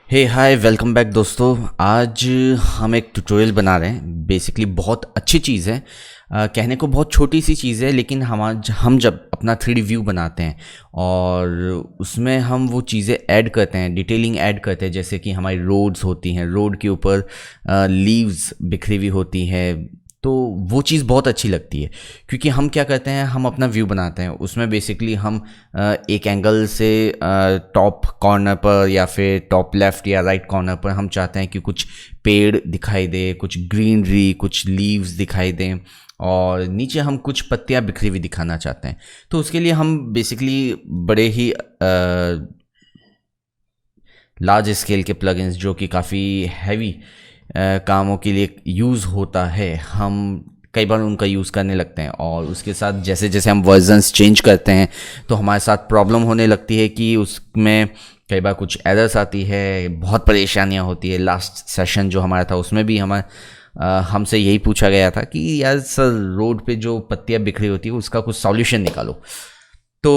हे hi welcome back दोस्तों। आज हम एक ट्यूटोरियल बना रहे हैं। बेसिकली बहुत अच्छी चीज़ है। कहने को बहुत छोटी सी चीज़ है, लेकिन हम जब अपना 3D व्यू बनाते हैं और उसमें हम वो चीज़ें ऐड करते हैं, डिटेलिंग ऐड करते हैं, जैसे कि हमारी रोड्स होती हैं, रोड के ऊपर लीव्स बिखरी हुई होती हैं, तो वो चीज़ बहुत अच्छी लगती है। क्योंकि हम क्या करते हैं, हम अपना व्यू बनाते हैं, उसमें बेसिकली हम एक एंगल से टॉप कॉर्नर पर या फिर टॉप लेफ्ट या राइट कॉर्नर पर हम चाहते हैं कि कुछ पेड़ दिखाई दे, कुछ ग्रीनरी, कुछ लीव्स दिखाई दें और नीचे हम कुछ पत्तियां बिखरी हुई दिखाना चाहते हैं। तो उसके लिए हम बेसिकली बड़े ही लार्ज स्केल के प्लगइन्स, जो कि काफ़ी हैवी कामों के लिए यूज़ होता है, हम कई बार उनका यूज़ करने लगते हैं। और उसके साथ जैसे जैसे हम वर्जन्स चेंज करते हैं तो हमारे साथ प्रॉब्लम होने लगती है कि उसमें कई बार कुछ एरर्स आती है, बहुत परेशानियां होती है। लास्ट सेशन जो हमारा था उसमें भी हमसे यही पूछा गया था कि यार सर, रोड पे जो पत्तियां बिखरी होती है उसका कुछ सॉल्यूशन निकालो। तो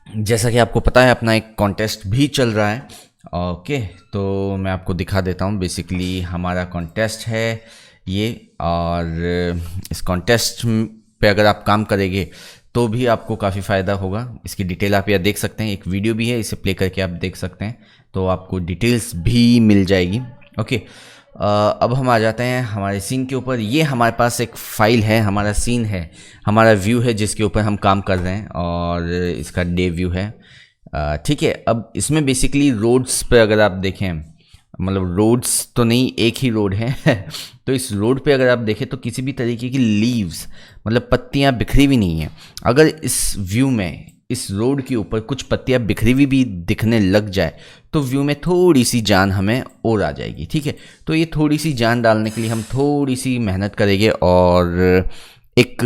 जैसा कि आपको पता है, अपना एक कॉन्टेस्ट भी चल रहा है। ओके, तो मैं आपको दिखा देता हूँ। बेसिकली हमारा कॉन्टेस्ट है ये, और इस कॉन्टेस्ट पे अगर आप काम करेंगे तो भी आपको काफ़ी फ़ायदा होगा। इसकी डिटेल आप यहाँ देख सकते हैं, एक वीडियो भी है, इसे प्ले करके आप देख सकते हैं, तो आपको डिटेल्स भी मिल जाएगी। ओके, अब हम आ जाते हैं हमारे सीन के ऊपर। ये हमारे पास एक फ़ाइल है, हमारा सीन है, हमारा व्यू है जिसके ऊपर हम काम कर रहे हैं, और इसका डे व्यू है। ठीक है, अब इसमें बेसिकली रोड्स पे अगर आप देखें, मतलब रोड्स तो नहीं, एक ही रोड है तो इस रोड पे अगर आप देखें तो किसी भी तरीके की लीव्स, मतलब पत्तियां बिखरी हुई नहीं है। अगर इस व्यू में इस रोड के ऊपर कुछ पत्तियां बिखरी हुई भी दिखने लग जाए तो व्यू में थोड़ी सी जान हमें और आ जाएगी। ठीक है, तो ये थोड़ी सी जान डालने के लिए हम थोड़ी सी मेहनत करेंगे और एक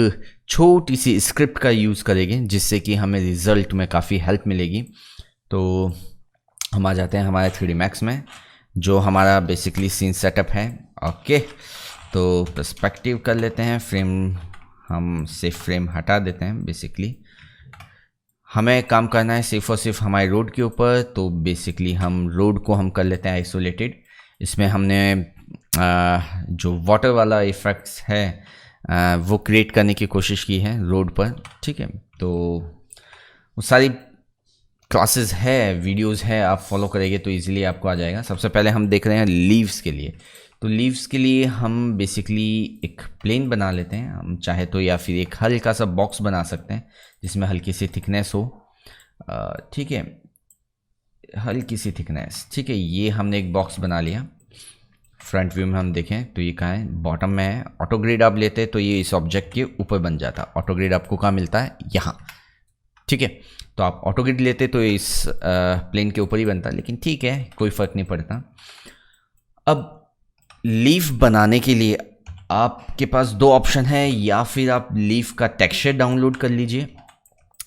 छोटी सी स्क्रिप्ट का यूज़ करेंगे, जिससे कि हमें रिज़ल्ट में काफ़ी हेल्प मिलेगी। तो हम आ जाते हैं हमारे 3D Max में, जो हमारा बेसिकली सीन सेटअप है। ओके, तो पर्सपेक्टिव कर लेते हैं, फ्रेम हम सिर्फ फ्रेम हटा देते हैं। बेसिकली हमें काम करना है सिर्फ और सिर्फ हमारे रोड के ऊपर, तो बेसिकली हम रोड को हम कर लेते हैं आइसोलेटेड। इसमें हमने जो वाटर वाला इफ़ेक्ट्स है वो क्रिएट करने की कोशिश की है रोड पर। ठीक है, तो वो सारी क्लासेस है, वीडियोस है, आप फॉलो करेंगे तो इजीली आपको आ जाएगा। सबसे पहले हम देख रहे हैं लीव्स के लिए। तो लीव्स के लिए हम बेसिकली एक प्लेन बना लेते हैं, हम चाहे तो, या फिर एक हल्का सा बॉक्स बना सकते हैं जिसमें हल्की सी थिकनेस हो। ठीक है, हल्की सी थिकनेस। ठीक है, ये हमने एक बॉक्स बना लिया। फ्रंट व्यू में हम देखें तो ये कहाँ है, बॉटम में है। ऑटो ग्रिड आप लेते हैं तो ये इस ऑब्जेक्ट के ऊपर बन जाता। ऑटो ग्रिड आपको कहाँ मिलता है, यहाँ। ठीक है, तो आप ऑटो ग्रिड लेते तो इस प्लेन के ऊपर ही बनता, लेकिन ठीक है, कोई फ़र्क नहीं पड़ता। अब लीफ बनाने के लिए आपके पास दो ऑप्शन है, या फिर आप लीफ का टेक्सचर डाउनलोड कर लीजिए,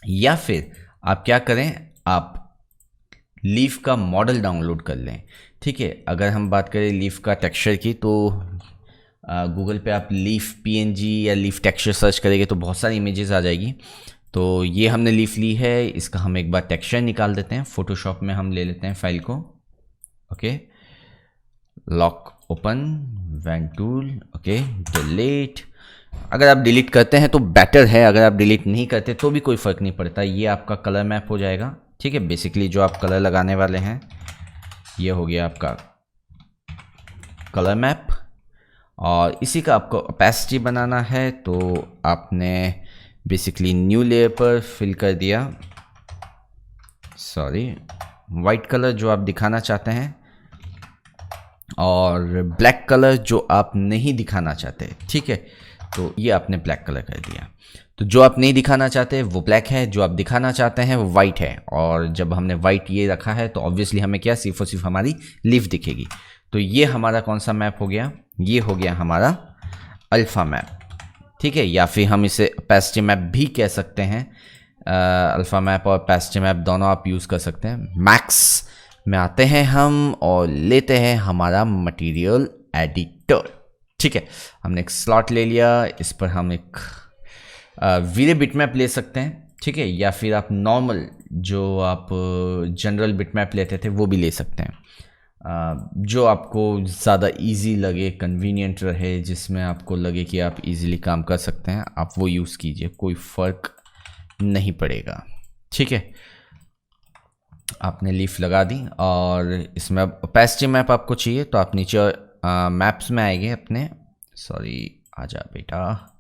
या फिर आप क्या करें, आप लीफ का मॉडल डाउनलोड कर लें। ठीक है, अगर हम बात करें लीफ का टेक्सचर की, तो गूगल पे आप लीफ PNG या लीफ टेक्सचर सर्च करेंगे तो बहुत सारी इमेजेस आ जाएगी। तो ये हमने लीफ ली है, इसका हम एक बार टेक्सचर निकाल देते हैं। फोटोशॉप में हम ले लेते हैं फाइल को। ओके, लॉक ओपन, वैन टूल, ओके, डिलीट। अगर आप डिलीट करते हैं तो बेटर है, अगर आप डिलीट नहीं करते तो भी कोई फ़र्क नहीं पड़ता। ये आपका कलर मैप हो जाएगा। ठीक है, बेसिकली जो आप कलर लगाने वाले हैं ये हो गया आपका कलर मैप, और इसी का आपको ओपेसिटी बनाना है। तो आपने बेसिकली न्यू लेयर पर फिल कर दिया, सॉरी, वाइट कलर जो आप दिखाना चाहते हैं और ब्लैक कलर जो आप नहीं दिखाना चाहते। ठीक है, तो ये आपने ब्लैक कलर कर दिया। तो जो आप नहीं दिखाना चाहते वो ब्लैक है, जो आप दिखाना चाहते हैं वो वाइट है। और जब हमने वाइट ये रखा है तो ऑब्वियसली हमें क्या, सिर्फ और सिर्फ हमारी लीफ दिखेगी। तो ये हमारा कौन सा मैप हो गया, ये हो गया हमारा अल्फ़ा मैप। ठीक है, या फिर हम इसे ओपेसिटी मैप भी कह सकते हैं। अल्फ़ा मैप और ओपेसिटी मैप दोनों आप यूज़ कर सकते हैं। मैक्स में आते हैं हम और लेते हैं हमारा मटेरियल एडिटर। ठीक है, हमने एक स्लॉट ले लिया, इस पर हम एक वीरे बिटमैप ले सकते हैं। ठीक है, या फिर आप नॉर्मल जो आप जनरल बिटमैप लेते थे वो भी ले सकते हैं। जो आपको ज़्यादा इजी लगे, कन्वीनियंट रहे, जिसमें आपको लगे कि आप इजीली काम कर सकते हैं, आप वो यूज़ कीजिए, कोई फ़र्क नहीं पड़ेगा। ठीक है, आपने लीफ लगा दी और इसमें अब ओपेसिटी मैप आपको चाहिए तो आप नीचे मैप्स में आएंगे अपने, सॉरी आजा बेटा,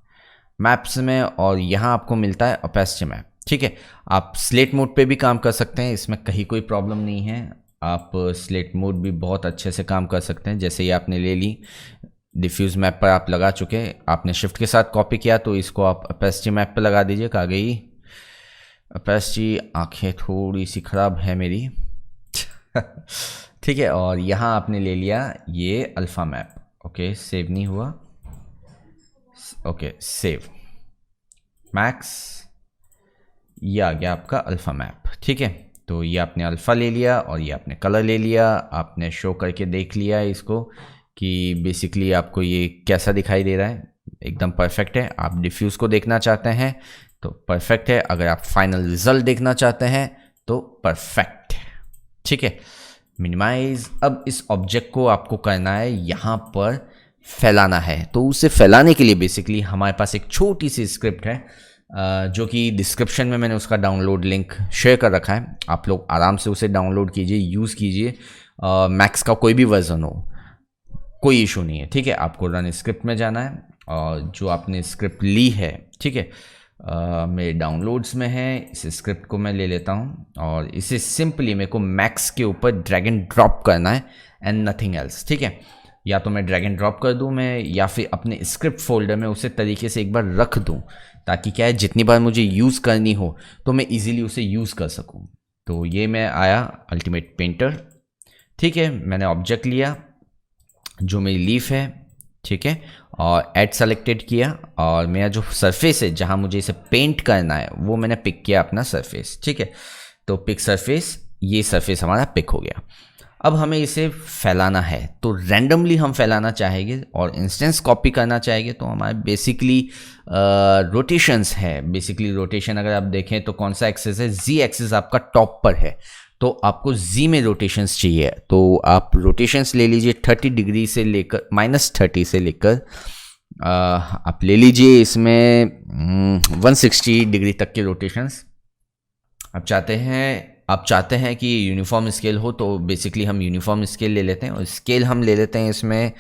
मैप्स में, और यहाँ आपको मिलता है ओपेसिटी मैप। ठीक है, आप स्लेट मोड पे भी काम कर सकते हैं, इसमें कहीं कोई प्रॉब्लम नहीं है। आप स्लेट मोड भी बहुत अच्छे से काम कर सकते हैं। जैसे ही आपने ले ली, डिफ्यूज मैप पर आप लगा चुके, आपने शिफ्ट के साथ कॉपी किया तो इसको आप ओपेसिटी मैप पे लगा दीजिए। कहाँ गई ओपेसिटी? आंखें थोड़ी सी ख़राब है मेरी। ठीक है, और यहाँ आपने ले लिया ये अल्फ़ा मैप। ओके, सेव नहीं हुआ। ओके, सेव मैक्स, ये आ गया आपका अल्फ़ा मैप। ठीक है, तो ये आपने अल्फ़ा ले लिया और ये आपने कलर ले लिया। आपने शो करके देख लिया इसको कि बेसिकली आपको ये कैसा दिखाई दे रहा है, एकदम परफेक्ट है। आप डिफ्यूज़ को देखना चाहते हैं तो परफेक्ट है, अगर आप फाइनल रिजल्ट देखना चाहते हैं तो परफेक्ट है। ठीक है, मिनिमाइज। अब इस ऑब्जेक्ट को आपको करना है यहाँ पर फैलाना है, तो उसे फैलाने के लिए बेसिकली हमारे पास एक छोटी सी स्क्रिप्ट है जो कि डिस्क्रिप्शन में मैंने उसका डाउनलोड लिंक शेयर कर रखा है। आप लोग आराम से उसे डाउनलोड कीजिए, यूज़ कीजिए। मैक्स का कोई भी वर्जन हो, कोई इशू नहीं है। ठीक है, आपको रन स्क्रिप्ट में जाना है और जो आपने स्क्रिप्ट ली है, ठीक है, मेरे डाउनलोड्स में है। इस स्क्रिप्ट को मैं ले लेता हूँ और इसे सिंपली मेरे को मैक्स के ऊपर ड्रैग एंड ड्रॉप करना है एंड नथिंग एल्स। ठीक है, या तो मैं ड्रैग एंड ड्रॉप कर दूँ मैं, या फिर अपने स्क्रिप्ट फोल्डर में उसे तरीके से एक बार रख दूँ, ताकि क्या है जितनी बार मुझे यूज़ करनी हो तो मैं इजीली उसे यूज़ कर सकूँ। तो ये मैं आया अल्टीमेट पेंटर। ठीक है, मैंने ऑब्जेक्ट लिया जो मेरी लीफ है, ठीक है, और ऐड सेलेक्टेड किया और मेरा जो सरफेस है जहाँ मुझे इसे पेंट करना है वो मैंने पिक किया अपना सरफेस। ठीक है, तो पिक सरफेस, ये सरफेस हमारा पिक हो गया। अब हमें इसे फैलाना है, तो रैंडमली हम फैलाना चाहेंगे और इंस्टेंस कॉपी करना चाहेंगे तो हमारे बेसिकली रोटेशंस है। बेसिकली रोटेशन अगर आप देखें तो कौन सा एक्सिस है, जी एक्सिस आपका टॉप पर है, तो आपको जी में रोटेशंस चाहिए। तो आप रोटेशंस ले लीजिए 30 डिग्री से लेकर -30 से लेकर आप ले लीजिए इसमें 160 डिग्री तक के रोटेशंस आप चाहते हैं कि यूनिफॉर्म स्केल हो, तो बेसिकली हम यूनिफॉर्म स्केल ले लेते हैं और स्केल हम ले लेते हैं इसमें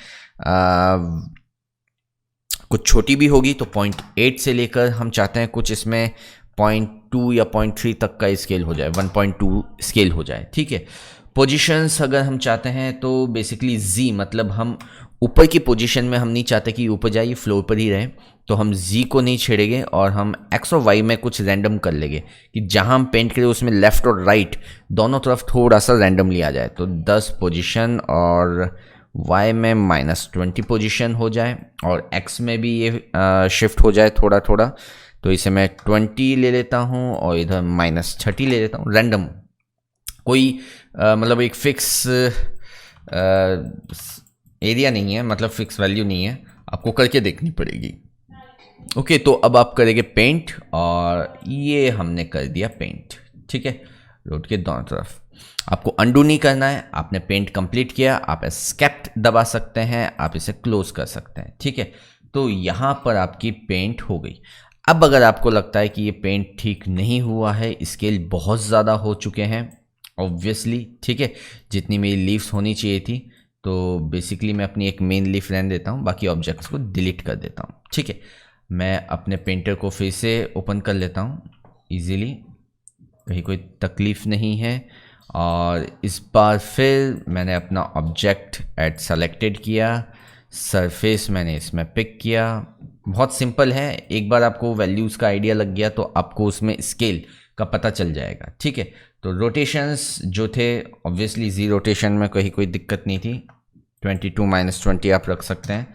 कुछ छोटी भी होगी तो 0.8 से लेकर हम चाहते हैं कुछ इसमें 0.2 या 0.3 तक का स्केल हो जाए, 1.2 स्केल हो जाए। ठीक है, पोजीशंस अगर हम चाहते हैं तो बेसिकली जी, मतलब हम ऊपर की पोजीशन में हम नहीं चाहते कि ऊपर जाइए, फ्लोर पर ही रहे, तो हम जी को नहीं छेड़ेंगे और हम एक्स और वाई में कुछ रैंडम कर लेंगे कि जहां हम पेंट करें उसमें लेफ्ट और राइट दोनों तरफ थोड़ा सा रैंडमली आ जाए। तो 10 पोजीशन और वाई में -20 पोजीशन हो जाए और एक्स में भी ये शिफ्ट हो जाए थोड़ा थोड़ा। तो इसे मैं 20 ले लेता हूँ और इधर -30 ले लेता हूँ। रैंडम, कोई मतलब एक फिक्स एरिया नहीं है, मतलब फिक्स वैल्यू नहीं है, आपको करके देखनी पड़ेगी। ओके, तो अब आप करेंगे पेंट और ये हमने कर दिया पेंट। ठीक है, रोड के दोनों तरफ। आपको अंडू नहीं करना है, आपने पेंट कंप्लीट किया, आप एस्केप दबा सकते हैं, आप इसे क्लोज कर सकते हैं। ठीक है, तो यहाँ पर आपकी पेंट हो गई। अब अगर आपको लगता है कि ये पेंट ठीक नहीं हुआ है, स्केल बहुत ज़्यादा हो चुके हैं ऑब्वियसली, ठीक है, जितनी मेरी लीव्स होनी चाहिए थी, तो बेसिकली मैं अपनी एक मेन लीफ रहने देता हूँ, बाकी ऑब्जेक्ट्स को डिलीट कर देता हूँ। ठीक है, मैं अपने पेंटर को फिर से ओपन कर लेता हूँ इजीली, कहीं कोई तकलीफ़ नहीं है। और इस बार फिर मैंने अपना ऑब्जेक्ट ऐड सेलेक्टेड किया, सरफेस मैंने इसमें पिक किया। बहुत सिंपल है, एक बार आपको वैल्यूज़ का आइडिया लग गया तो आपको उसमें स्केल का पता चल जाएगा। ठीक है, तो रोटेशंस जो थे ऑब्वियसली जी रोटेशन में कहीं कोई दिक्कत नहीं थी, 22 -20 आप रख सकते हैं।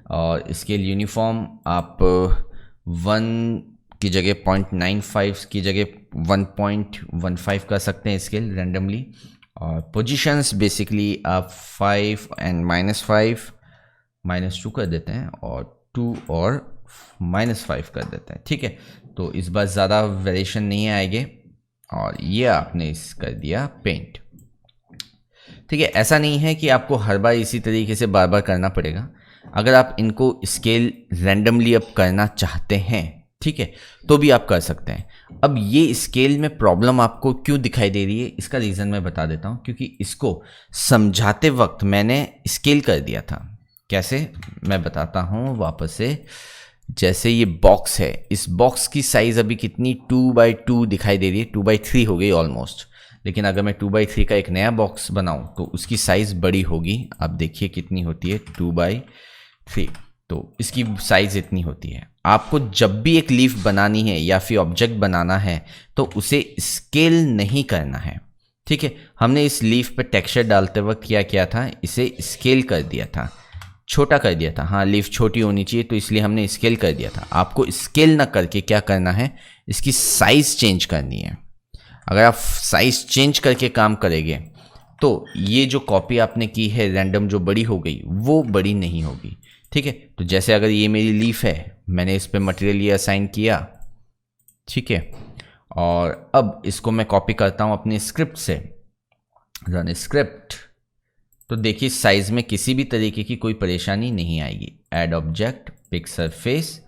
और स्केल यूनिफॉर्म आप 1 की जगह 0.95 की जगह 1.15 कर सकते हैं स्केल रैंडमली। और पोजीशंस बेसिकली आप 5 एंड -5 -2 कर देते हैं और 2 और -5 कर देते हैं। ठीक है, तो इस बार ज़्यादा वेरिएशन नहीं आएंगे और ये आपने इस कर दिया पेंट। ठीक है, ऐसा नहीं है कि आपको हर बार इसी तरीके से बार बार करना पड़ेगा। अगर आप इनको स्केल रैंडमली अब करना चाहते हैं, ठीक है, तो भी आप कर सकते हैं। अब ये स्केल में प्रॉब्लम आपको क्यों दिखाई दे रही है, इसका रीज़न मैं बता देता हूँ। क्योंकि इसको समझाते वक्त मैंने स्केल कर दिया था। कैसे, मैं बताता हूँ वापस से। जैसे ये बॉक्स है, इस बॉक्स की साइज़ अभी कितनी 2x2 दिखाई दे रही है, 2x3 हो गई ऑलमोस्ट। लेकिन अगर मैं 2x3 का एक नया बॉक्स बनाऊं तो उसकी साइज़ बड़ी होगी। आप देखिए कितनी होती है 2x3, तो इसकी साइज़ इतनी होती है। आपको जब भी एक लीफ बनानी है या फिर ऑब्जेक्ट बनाना है तो उसे स्केल नहीं करना है। ठीक है, हमने इस लीफ पे टेक्सचर डालते वक्त क्या किया था, इसे स्केल कर दिया था, छोटा कर दिया था। हाँ, लीफ छोटी होनी चाहिए तो इसलिए हमने स्केल कर दिया था। आपको स्केल ना करके क्या करना है, इसकी साइज़ चेंज करनी है। अगर आप साइज़ चेंज करके काम करेंगे तो ये जो कॉपी आपने की है रैंडम जो बड़ी हो गई वो बड़ी नहीं होगी। ठीक है, तो जैसे अगर ये मेरी लीफ है, मैंने इस पे मटेरियल ये असाइन किया, ठीक है, और अब इसको मैं कॉपी करता हूँ अपनी स्क्रिप्ट से, रन स्क्रिप्ट, तो देखिए साइज़ में किसी भी तरीके की कोई परेशानी नहीं आएगी। Add object, pick surface,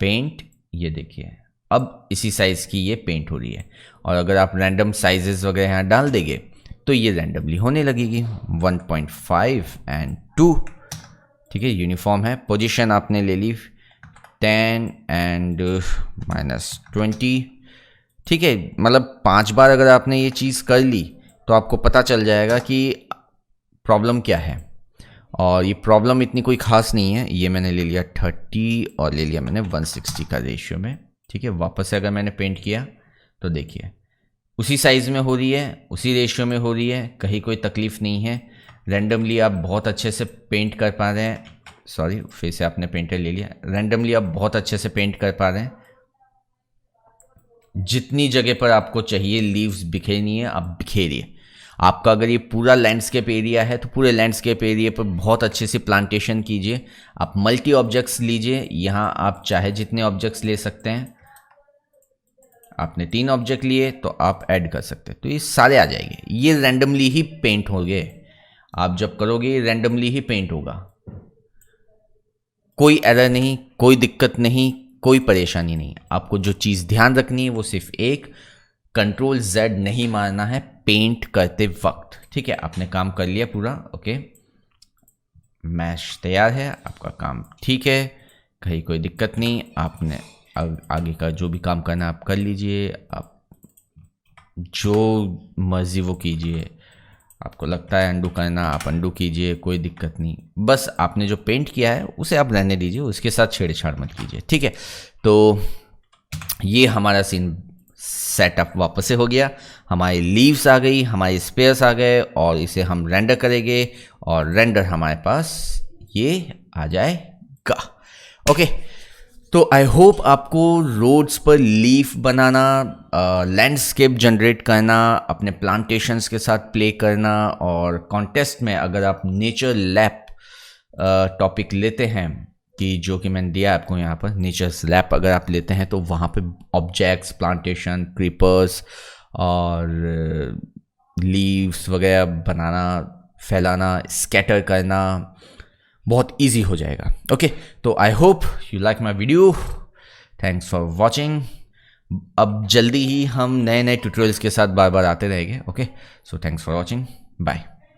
paint, ये देखिए अब इसी साइज़ की ये पेंट हो रही है। और अगर आप रैंडम साइजेस वगैरह यहाँ डाल देंगे तो ये रैंडमली होने लगेगी। 1.5 एंड 2, ठीक है, यूनिफॉर्म है। पोजीशन आपने ले ली 10 एंड -20, ठीक है, मतलब 5 बार अगर आपने ये चीज़ कर ली तो आपको पता चल जाएगा कि प्रॉब्लम क्या है। और ये प्रॉब्लम इतनी कोई ख़ास नहीं है। ये मैंने ले लिया 30 और ले लिया मैंने 160 का रेशियो में। ठीक है, वापस से अगर मैंने पेंट किया तो देखिए उसी साइज़ में हो रही है, उसी रेशियो में हो रही है, कहीं कोई तकलीफ़ नहीं है। रैंडमली आप बहुत अच्छे से पेंट कर पा रहे हैं। सॉरी, फिर से आपने पेंटर ले लिया। रैंडमली आप बहुत अच्छे से पेंट कर पा रहे हैं। जितनी जगह पर आपको चाहिए लीव्स बिखेरनी है आप बिखेरिए। आपका अगर ये पूरा लैंडस्केप एरिया है तो पूरे लैंडस्केप एरिया पर बहुत अच्छे से प्लांटेशन कीजिए। आप मल्टी ऑब्जेक्ट्स लीजिए, यहाँ आप चाहे जितने ऑब्जेक्ट्स ले सकते हैं। आपने 3 ऑब्जेक्ट लिए तो आप ऐड कर सकते हैं, तो ये सारे आ जाएंगे। ये रैंडमली ही पेंट होंगे। आप जब करोगे रैंडमली ही पेंट होगा, कोई एरर नहीं, कोई दिक्कत नहीं, कोई परेशानी नहीं। आपको जो चीज़ ध्यान रखनी है वो सिर्फ एक, Ctrl+Z नहीं मारना है पेंट करते वक्त। ठीक है, आपने काम कर लिया पूरा, ओके, मैश तैयार है, आपका काम ठीक है, कहीं कोई दिक्कत नहीं। आपने आगे का जो भी काम करना आप कर लीजिए, आप जो मर्जी वो कीजिए। आपको लगता है अंडू करना आप अंडू कीजिए, कोई दिक्कत नहीं। बस आपने जो पेंट किया है उसे आप रहने दीजिए, उसके साथ छेड़छाड़ मत कीजिए। ठीक है, तो ये हमारा सीन सेटअप वापस से हो गया। हमारी लीव्स आ गई, हमारे स्पेयर्स आ गए और इसे हम रेंडर करेंगे और रेंडर हमारे पास ये आ जाएगा। ओके, तो आई होप आपको रोड्स पर लीफ बनाना, लैंडस्केप जनरेट करना, अपने प्लांटेशंस के साथ प्ले करना, और कॉन्टेस्ट में अगर आप नेचर लैब टॉपिक लेते हैं, कि जो कि मैंने दिया आपको यहाँ पर, नेचर्स लैब अगर आप लेते हैं तो वहाँ पे ऑब्जेक्ट्स, प्लांटेशन, क्रीपर्स और लीव्स वगैरह बनाना, फैलाना, स्कैटर करना बहुत इजी हो जाएगा। ओके, तो I hope you like my video, thanks for watching. अब जल्दी ही हम नए नए ट्यूटोरियल्स के साथ बार बार आते रहेंगे। Okay, so thanks for watching, bye.